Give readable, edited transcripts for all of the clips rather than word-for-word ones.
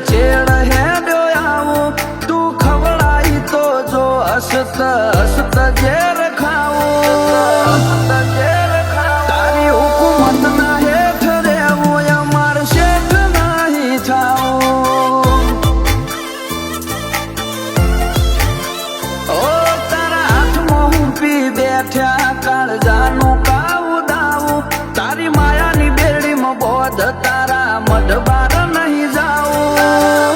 છેડ હેડ્યો આવું તું ખવડાઈ તો જો હસત હસત ઝેર ખાવું તારી હુકુમત ના હેઠ રહેવું અમાર શેઠ નહીં થાવું ઓ તારા હાથમાં હું પી બેઠ્યા કાળજાનું કાવું દાવું તારી માયાની બેડીમાં બોધ તારા મઢબાર નહીં જાઉં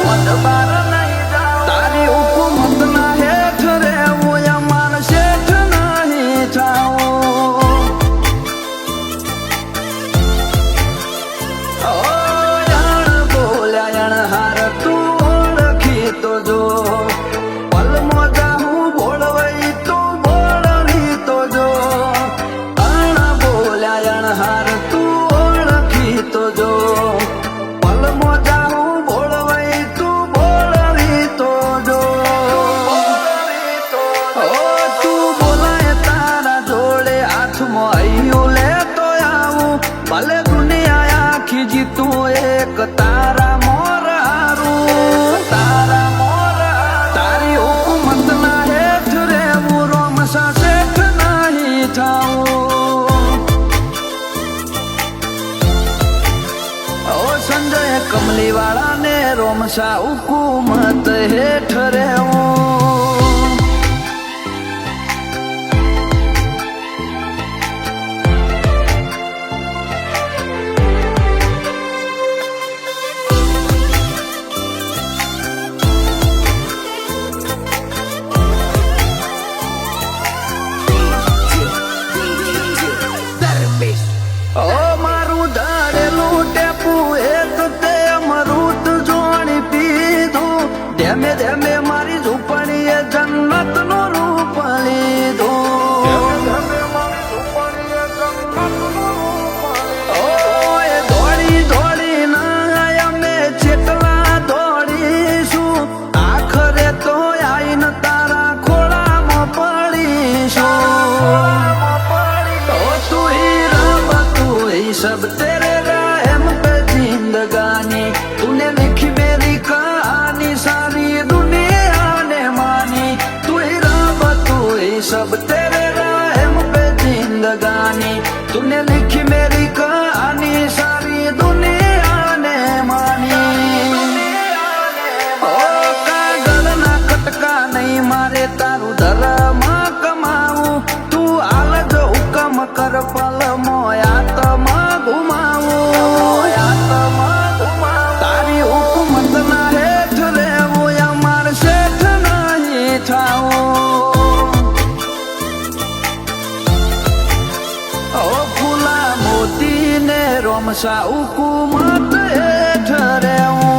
મઢબાર નહીં જાઉં તારી હુકુમત ના હેઠ રહેવું અમાર શેઠ નહીં થાવું ઓ યાણ બોલ્યા યાણ હાર તું ઓળખી તો જો પલમો જાહું બોળવઈ તું બોળવી તો જો અણ બોલ્યા યાણ હાર તું ઓળખી તો જો પલમો જાહું બોળવઈ તું બોળવી તો જો ઓ તું બોલાય તારા જોડે હાથમાં હૈયું લેતો આવું ભલે દુનિયા આખી જીતું એક તારા મોર હારું તારા મોર તારી હુકુમત ના હેઠ રહેવું રોમસા શેઠ નહીં થાવું ઓ સંજય કમલી વાળા ને રોમસા હુકુમત હેઠ રહેવું ઓ મારું ધારેલું ટેપું એક તે અમૃત જોણી પીધું ધેમે ધેમે મારી ઝૂંપણીએ જન્નત નું રૂપ લીધું ઓ એ દોડી દોડી ના અમે જેટલા દોડીશું આખરે તો આઈને તારા ખોળામાં પડીશું सब तेरे रहम पे जिंदगानी तूने लिखी मेरी कहानी सारी दुनिया ने मानी तू ही रब तू ही सब तेरे रहम पे जिंदगानी तूने लिखी मेरी कहानी सारी दुनिया ने मानी ओ कागल ना कटका नहीं मारे तारू धर्म कमाऊं तू हाल जो हुकम कर पल मोयात्मा તારી હુકુમત ના હેઠ રહેવું અમાર શેઠ નહીં થાવું ઓ ફૂલા મોતી ને રોમસા હુકુમત હેઠ રહેવું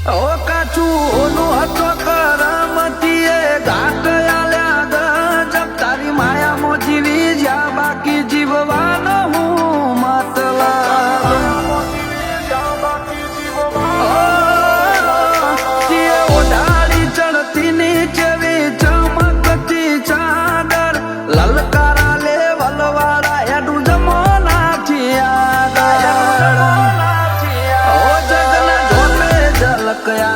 ઓ કાચું ઓનું હતો કરમતીએ ઘાટ આલ્યા ગજબ તારી માયામાં જીવી જ્યાં બાકી જીવવાનો હું મતલબ ઓઢાડી ચડતી નીચેવી ચમકતી ચાદર લલકારા લેવલ વાળા એડું જમોનાથી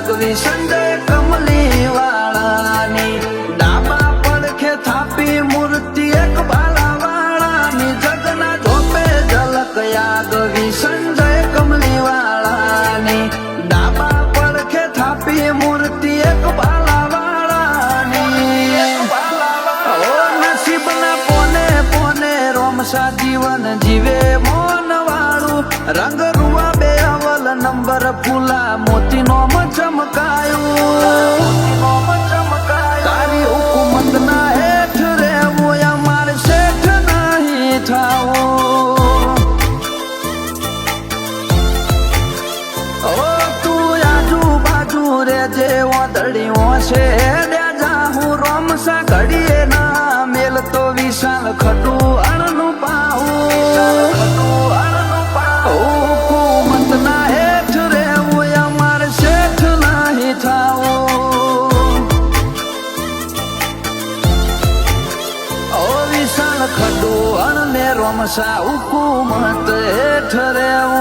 આગવી સંજય કમલી વાળાની ડાબા પડખે થાપી મૂર્તિ એક બાલા વાળાની જગના ઝોપે ઝલક આગવી સંજય કમલી વાળાની ડાબા પડખે થાપી મૂર્તિ એક બાલા વાળાની ઓ નસીબના પોને પોને રોમસા જીવન જીવે મોન વાળું રંગ રૂવા બે અવલ નંબર ફૂલા મોતીનો ચમકાયું તારી હુકુમત ના હેઠ રહેવું અમાર શેઠ નહીં થાવું ઓ તું આજુબાજુ રે જે વાદળીઓ છે જાહું રોમસા ઘડીએ ના મેલ તો વિશાલ ખટું અણનું પાવું ચોમસા હુકુમત હેઠ રહેવું